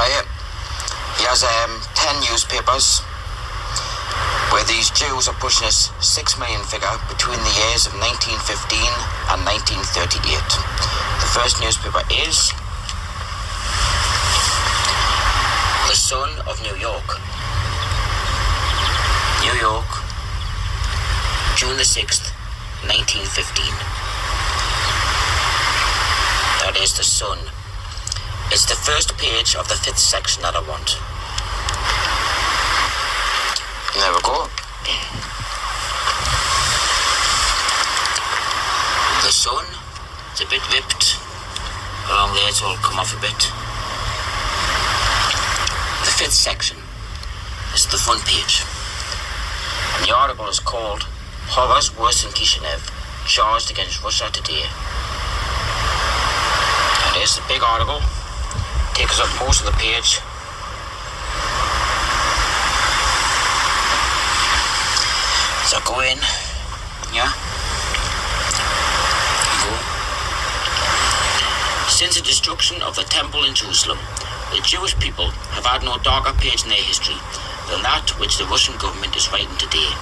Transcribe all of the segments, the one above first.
Right? He has 10 newspapers where these Jews are pushing this 6 million figure between the years of 1915 and 1938. The first newspaper is The Sun of New York. New York, June the 6th, 1915. That is The Sun. It's the first page of the 5th section that I want. There we go. The Sun, it's a bit ripped along there, it's all come off a bit. The 5th section is the front page. And the article is called Horrors Worse in Kishinev, Charged Against Russia Today. And it's a big article, takes up most of the page. So go in, yeah? Go. Since the destruction of the temple in Jerusalem, the Jewish people have had no darker page in their history than that which the Russian government is writing today.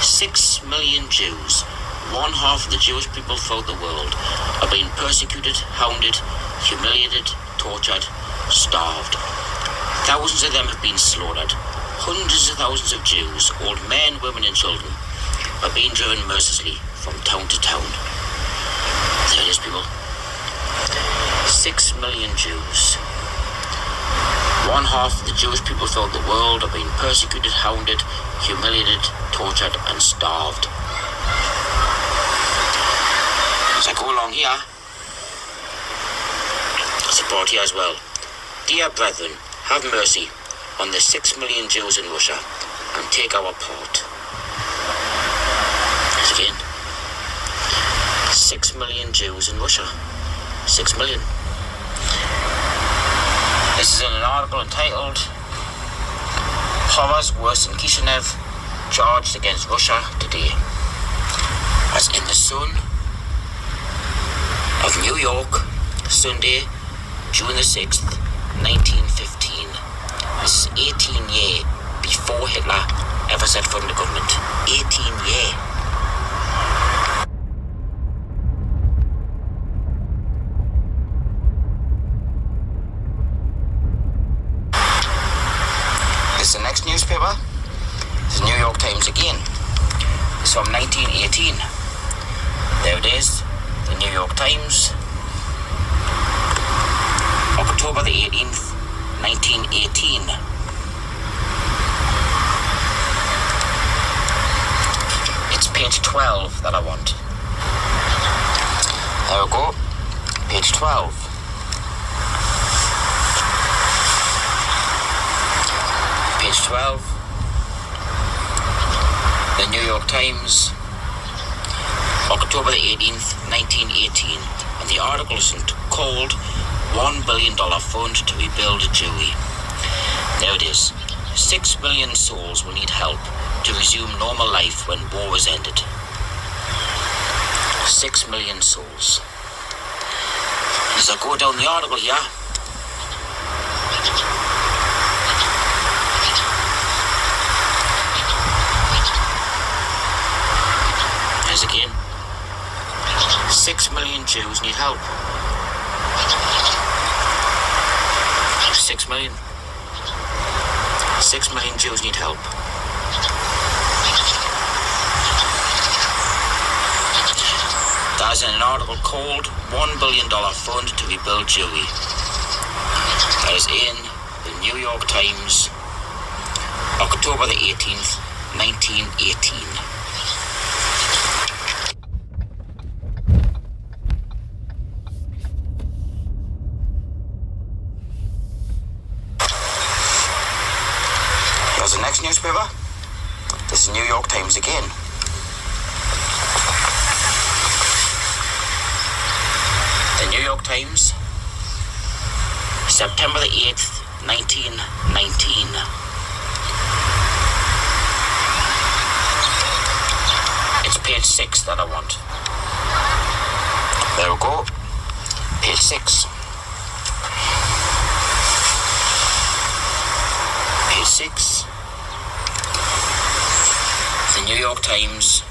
6 million Jews, one half of the Jewish people throughout the world, are being persecuted, hounded, humiliated, tortured, starved. Thousands of them have been slaughtered. Hundreds of thousands of Jews, old men, women and children, are being driven mercilessly from town to town. There it is, people. 6 million Jews. One half of the Jewish people throughout the world are being persecuted, hounded, humiliated, tortured and starved. As I go along here, support here as well. Dear brethren, have mercy on the 6 million Jews in Russia and take our part. As again, 6 million Jews in Russia. 6 million. This is in an article entitled Horrors Worse in Kishinev, Charged Against Russia Today. As in The Sun of New York, Sunday, June the 6th, 1915. This is 18 years before Hitler ever set foot in the government. 18 years. This is the next newspaper. This is the New York Times again. It's from 1918. There it is. The New York Times. October the 18th. 1918. It's page 12 that I want. There we go. Page 12. Page 12. The New York Times. October the 18th, 1918. And the article is called $1 billion fund to rebuild Jewry. There it is. 6 million souls will need help to resume normal life when war is ended. 6 million souls. As I go down the article here, there's again. 6 million Jews need help. 6 million. 6 million Jews need help. There's an article called $1 billion fund to rebuild Jewry. That is in the New York Times, October the 18th, 1918. The next newspaper, this is the New York Times again. The New York Times, September the 8th, 1919. It's page 6 that I want. There we go. Page 6. 6. The New York Times,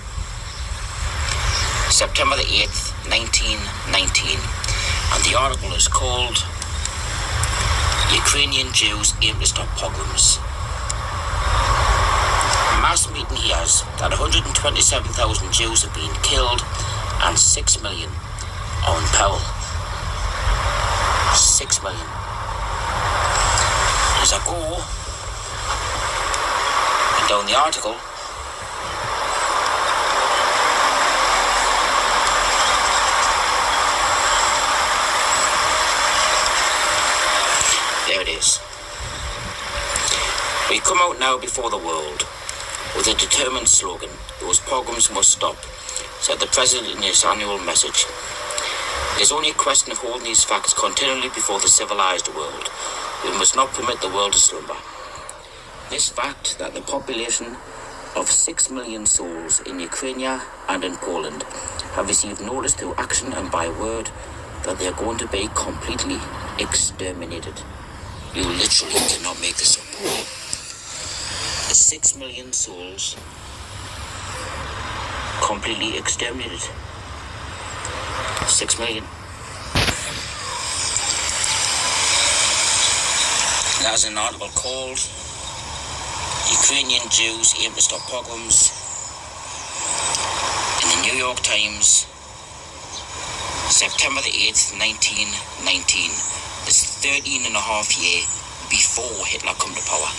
September the 8th, 1919. And the article is called Ukrainian Jews Aim to Stop Pogroms. Mass meeting hears that 127,000 Jews have been killed and 6 million are in peril. 6 million. As I go down the article, there it is. We come out now before the world with a determined slogan: those pogroms must stop, said the President in his annual message. It is only a question of holding these facts continually before the civilized world. We must not permit the world to slumber. This fact that the population of 6 million souls in Ukraine and in Poland have received notice through action and by word that they are going to be completely exterminated. You literally cannot make this up. 6 million souls completely exterminated. 6 million. There's an article called Ukrainian Jews Aim to Stop Pogroms in the New York Times, September the 8th, 1919. It's 13 and a half years before Hitler come to power.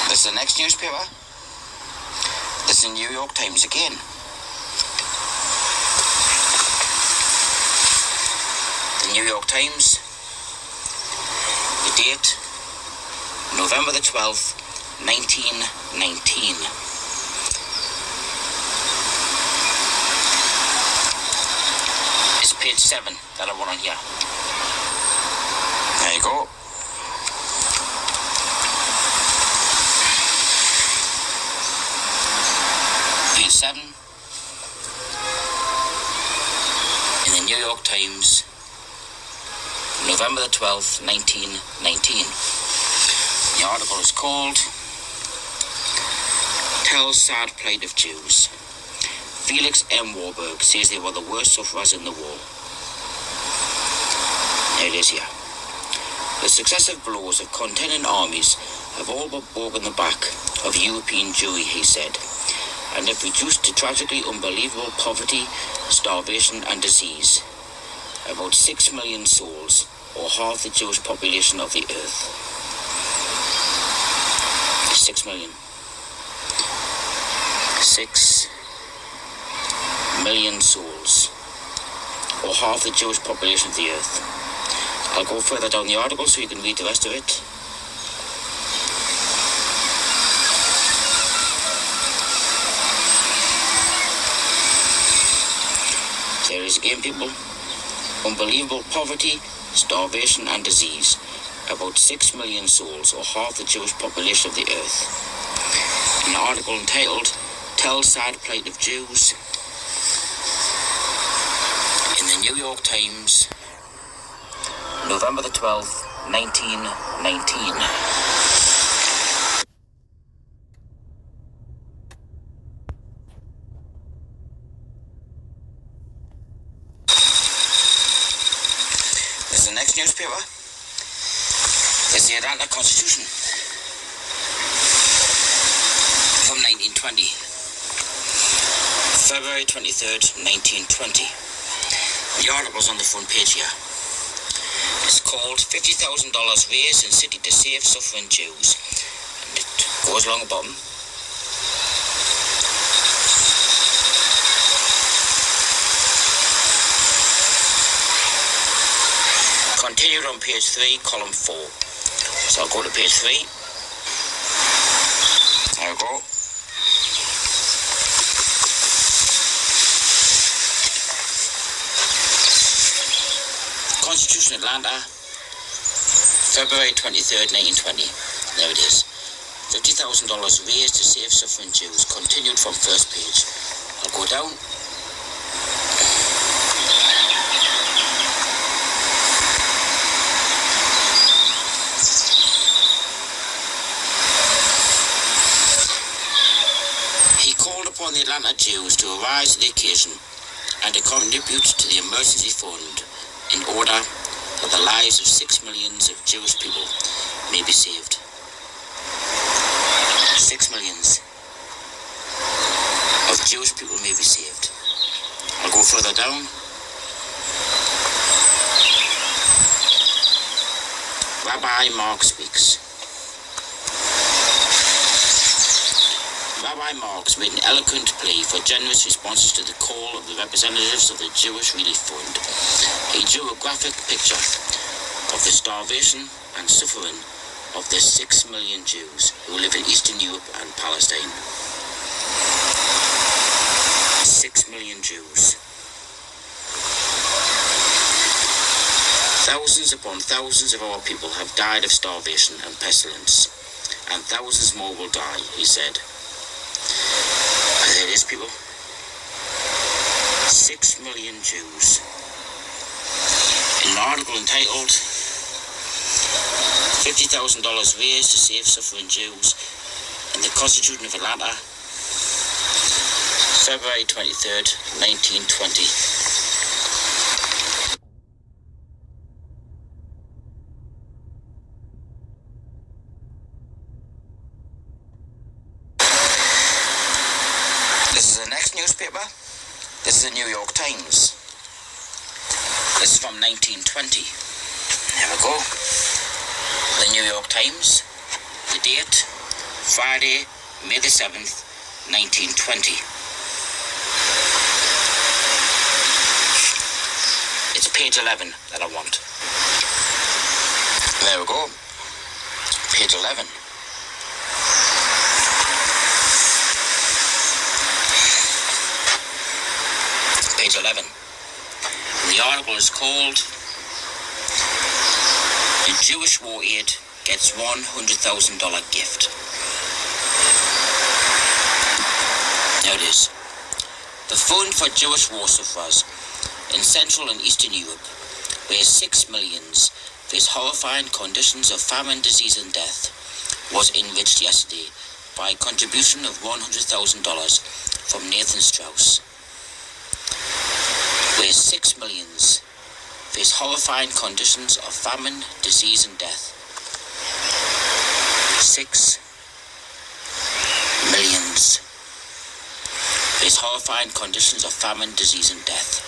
This is the next newspaper. This is the New York Times again. The New York Times. The date, November the 12th, 1919. It's page 7 that I want on here. There you go. Page 7 in the New York Times, November the 12th, 1919. The article is called Tells Sad Plight of Jews. Felix M. Warburg says they were the worst sufferers in the war. There it is here. The successive blows of contending armies have all but broken the back of European Jewry, he said, and have reduced to tragically unbelievable poverty, starvation and disease about 6 million souls, or half the Jewish population of the earth. 6 million. 6 million souls, or half the Jewish population of the earth. I'll go further down the article so you can read the rest of it. There is again, people. Unbelievable poverty, starvation and disease. About 6 million souls, or half the Jewish population of the earth. An article entitled Tell Sad Plight of Jews in the New York Times, November the 12th, 1919. This is the next newspaper. This is the Atlanta Constitution from 1920. February 23rd, 1920. The article's on the front page here. It's called $50,000 raised in city to save suffering Jews. And it goes along the bottom. Continued on page 3, column 4. So I'll go to page 3. There we go. Constitution, Atlanta, February 23rd, 1920. There it is. $50,000 raised to save suffering Jews. Continued from first page. I'll go down. He called upon the Atlanta Jews to arise to the occasion and to contribute to the emergency fund in order that the lives of 6 million of Jewish people may be saved. 6 million of Jewish people may be saved. I'll go further down. Rabbi Mark speaks. Rabbi Marks made an eloquent plea for generous responses to the call of the representatives of the Jewish Relief Fund. He drew a graphic picture of the starvation and suffering of the 6 million Jews who live in Eastern Europe and Palestine. 6 million Jews. Thousands upon thousands of our people have died of starvation and pestilence, and thousands more will die, he said. And there it is, people. 6 million Jews. In an article entitled $50,000 raised to save suffering Jews in the Constitution of Atlanta, February 23rd, 1920. This is the next newspaper. This is the New York Times. This is from 1920. There we go. The New York Times. The date, Friday, May the 7th, 1920. It's page 11 that I want. There we go. Page 11. Page 11. The article is called "The Jewish War Aid Gets $100,000 Gift." There it is. The Fund for Jewish War Sufferers in Central and Eastern Europe, where 6 million face horrifying conditions of famine, disease and death, was enriched yesterday by a contribution of $100,000 from Nathan Strauss. Where 6 million face horrifying conditions of famine, disease and death. 6 million face horrifying conditions of famine, disease and death.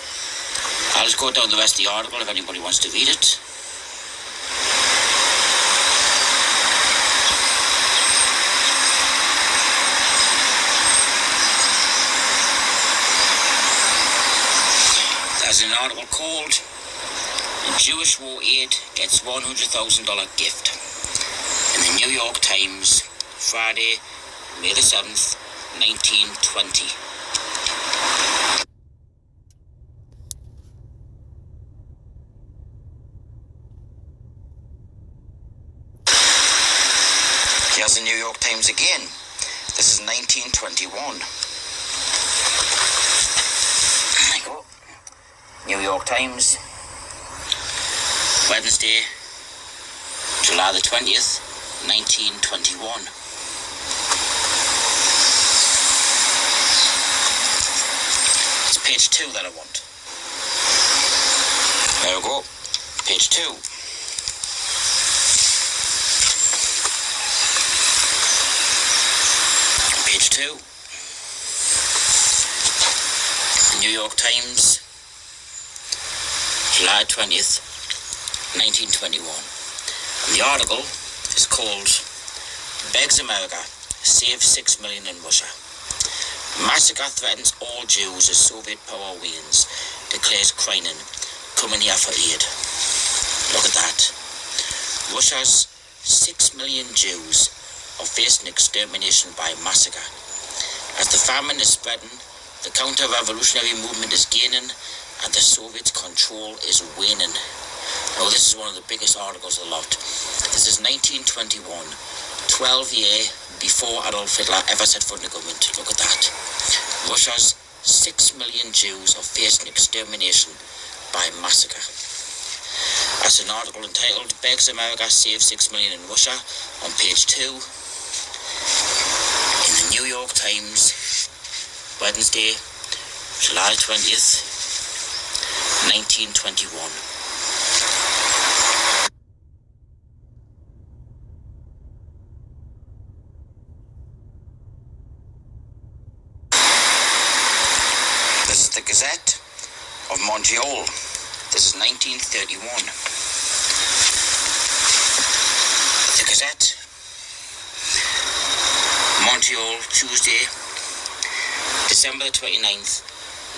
I'll just go down the rest of the article if anybody wants to read it. There's an article called "The Jewish War Aid Gets $100,000 Gift" in the New York Times, Friday, May the 7th, 1920. Here's the New York Times again. This is 1921. There you go. New York Times, Wednesday, July the 20th, 1921. It's page 2 that I want. There we go. Page 2. Page 2. New York Times, July 20th, 1921. And the article is called "Begs America Save 6 million in Russia. Massacre threatens all Jews as Soviet power wanes, declares Kreinin, coming here for aid." Look at that. Russia's 6 million Jews are facing extermination by massacre. As the famine is spreading, the counter-revolutionary movement is gaining, and the Soviets' control is waning. Now, this is one of the biggest articles of the lot. This is 1921, 12 years before Adolf Hitler ever set foot in the government. Look at that. Russia's 6 million Jews are facing extermination by massacre. As an article entitled "Begs America Save 6 Million in Russia" on page 2 in the New York Times, Wednesday, July 20th, 1921. This is the Gazette of Montreal. This is 1931. The Gazette, Montreal, Tuesday, December 29th,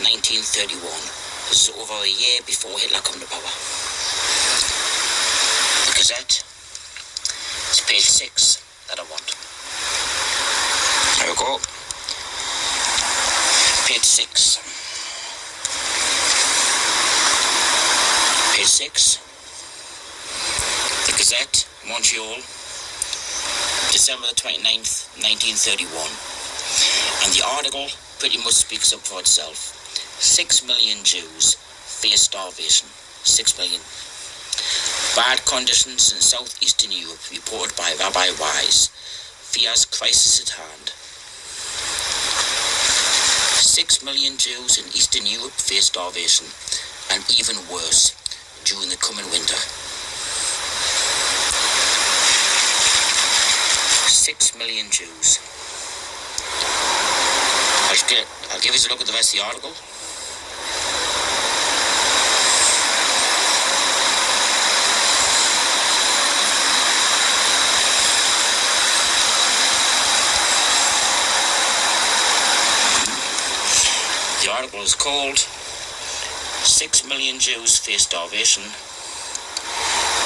1931. This is over a year before Hitler came to power. The Gazette, it's page 6 that I want. There we go. Page 6. Page 6. The Gazette, Montreal, December 29th, 1931. And the article pretty much speaks up for itself. 6 million Jews face starvation. 6 million. Bad conditions in southeastern Europe reported by Rabbi Wise. Fears crisis at hand. 6 million Jews in Eastern Europe face starvation, and even worse during the coming winter. 6 million Jews. I'll give you a look at the rest of the article. The article is called 6 million Jews face starvation.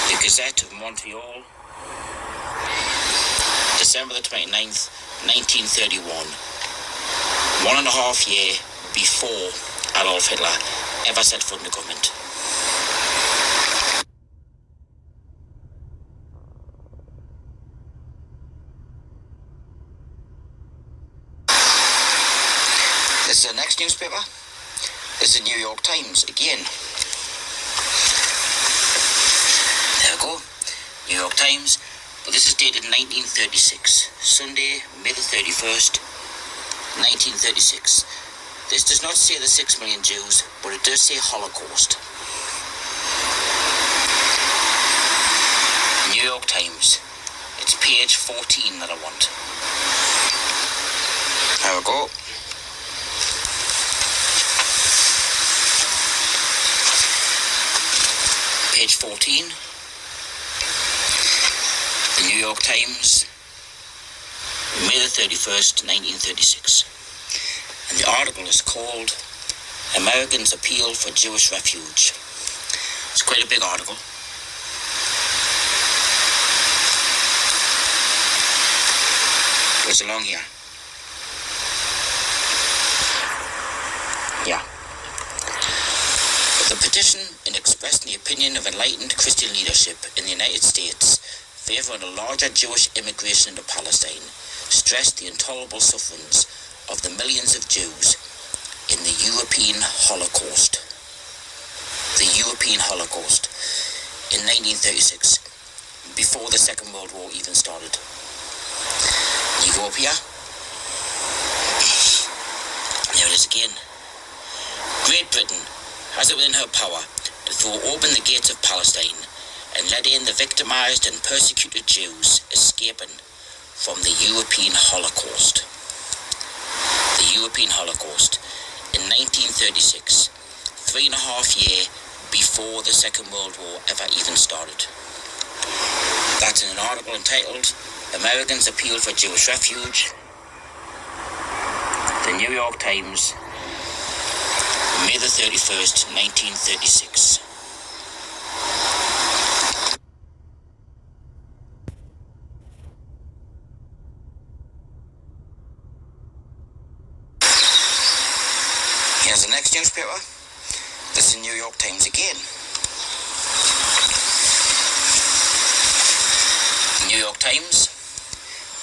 The Gazette of Montreal, December the 29th, 1931. 1.5 years before Adolf Hitler ever set foot in the government. This is the next newspaper. This is the New York Times again. There we go. New York Times. But this is dated 1936. Sunday, May the 31st, 1936. This does not say the 6 million Jews, but it does say Holocaust. New York Times. It's page 14 that I want. There we go. Page 14. The New York Times, May the 31st, 1936. And the article is called "Americans Appeal for Jewish Refuge." It's quite a big article. Goes along here. Yeah. The petition in expressing the opinion of enlightened Christian leadership in the United States favoring a larger Jewish immigration into Palestine stressed the intolerable sufferings of the millions of Jews in the European Holocaust. The European Holocaust in 1936, before the Second World War even started. You go up here. There it is again. Great Britain has it within her power to throw open the gates of Palestine and let in the victimized and persecuted Jews escaping from the European Holocaust. The European Holocaust in 1936, 3.5 years before the Second World War ever even started. That's in an article entitled "Americans Appeal for Jewish Refuge." The New York Times, May the 31st, 1936. Here's the next newspaper. This is the New York Times again. New York Times.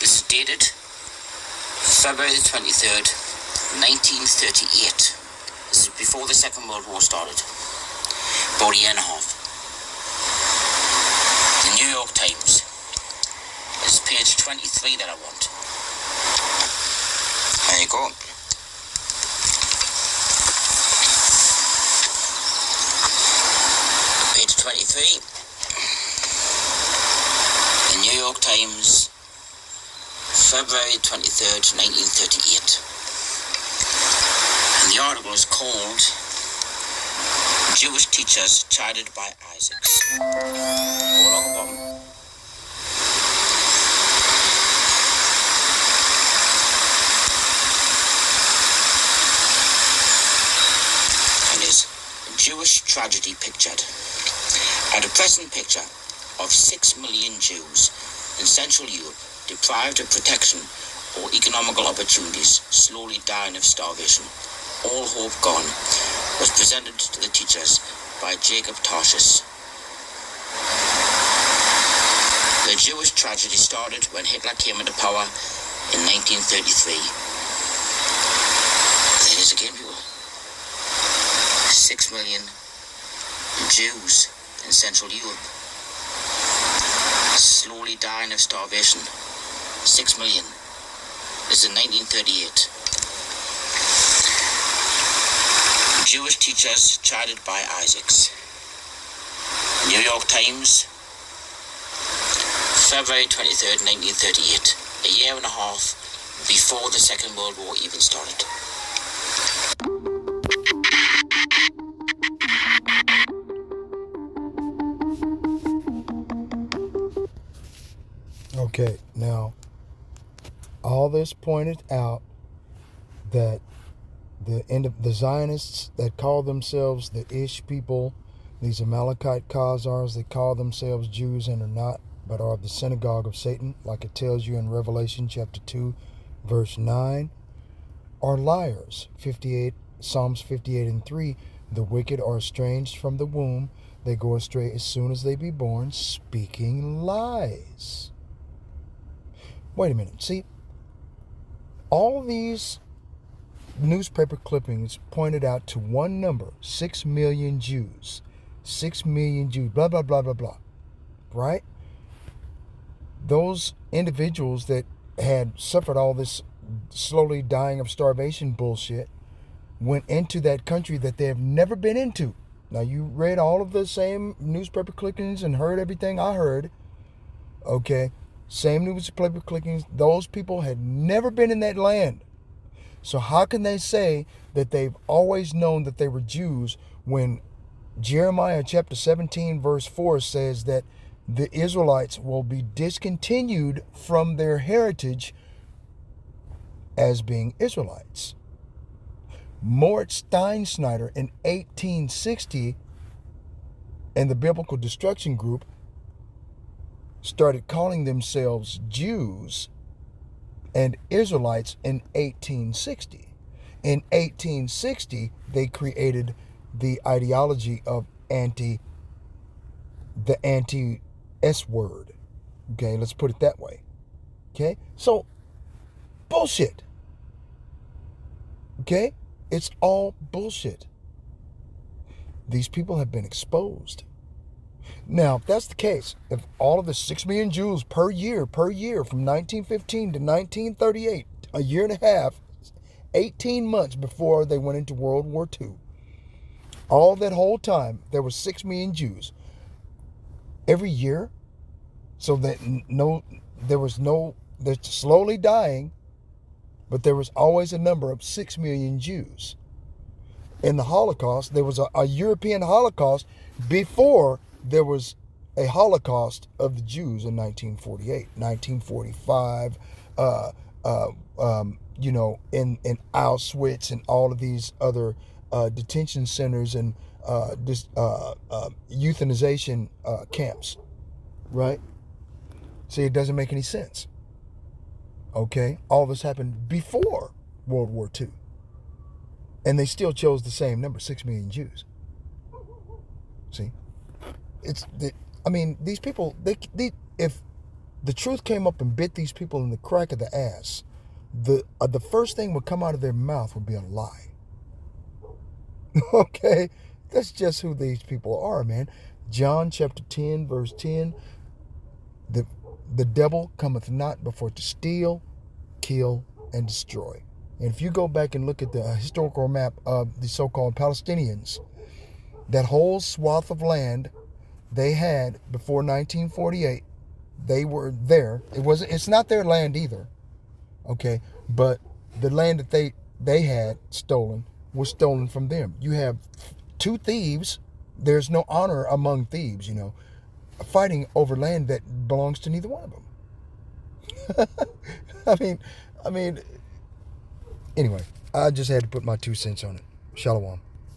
This is dated February 23rd, 1938. This is before the Second World War started. About a year and a half. The New York Times. It's page 23 that I want. There you go. Page 23. The New York Times, February 23rd, 1938. And the article is called Jewish Teachers Chided by Isaacs. Go along the bottom. And is Jewish tragedy pictured. A depressing picture of 6 million Jews in Central Europe deprived of protection or economical opportunities, slowly dying of starvation, all hope gone, was presented to the teachers by Jacob Tarshish. The Jewish tragedy started when Hitler came into power in 1933. There it is again, people. 6 million Jews in Central Europe, slowly dying of starvation. 6 million. This is in 1938. Jewish teachers chided by Isaacs. New York Times, February 23rd, 1938. A year and a half before the Second World War even started. Okay, now, all this pointed out that the Zionists that call themselves the Ish people, these Amalekite Khazars, they call themselves Jews and are not, but are of the synagogue of Satan, like it tells you in Revelation chapter 2, verse 9, are liars. Psalms 58 and 3, the wicked are estranged from the womb, they go astray as soon as they be born, speaking lies. Wait a minute. See, all these newspaper clippings pointed out to one number, 6 million Jews. 6 million Jews, blah, blah, blah, blah, blah. Right? Those individuals that had suffered all this slowly dying of starvation bullshit went into that country that they have never been into. Now, you read all of the same newspaper clippings and heard everything I heard. Okay? Same newspaper clippings. Those people had never been in that land. So how can they say that they've always known that they were Jews when Jeremiah chapter 17 verse 4 says that the Israelites will be discontinued from their heritage as being Israelites? Moritz Steinschneider in 1860 and the Biblical Destruction Group started calling themselves Jews and Israelites in 1860. In 1860, they created the ideology of the anti-S word. Okay, let's put it that way. Okay, so bullshit. Okay, it's all bullshit. These people have been exposed. Now, if that's the case, if all of the 6 million Jews per year from 1915 to 1938, a year and a half, 18 months before they went into World War II, all that whole time, there were 6 million Jews every year. So that they're slowly dying, but there was always a number of 6 million Jews. In the Holocaust, there was a European Holocaust before there was a Holocaust of the Jews in 1948, 1945, in Auschwitz and all of these other detention centers and euthanization camps, right? See, it doesn't make any sense. Okay? All this happened before World War II. And they still chose the same number, 6 million Jews. See? These people, if the truth came up and bit these people in the crack of the ass, the first thing would come out of their mouth would be a lie. Okay? That's just who these people are, man. John chapter 10, verse 10. The devil cometh not before to steal, kill, and destroy. And if you go back and look at the historical map of the so-called Palestinians, that whole swath of land they had before 1948, they were there. It's not their land either. Okay? But the land that they had stolen was stolen from them. You have two thieves. There's no honor among thieves, fighting over land that belongs to neither one of them. I mean, anyway, I just had to put my 2 cents on it. Shalom.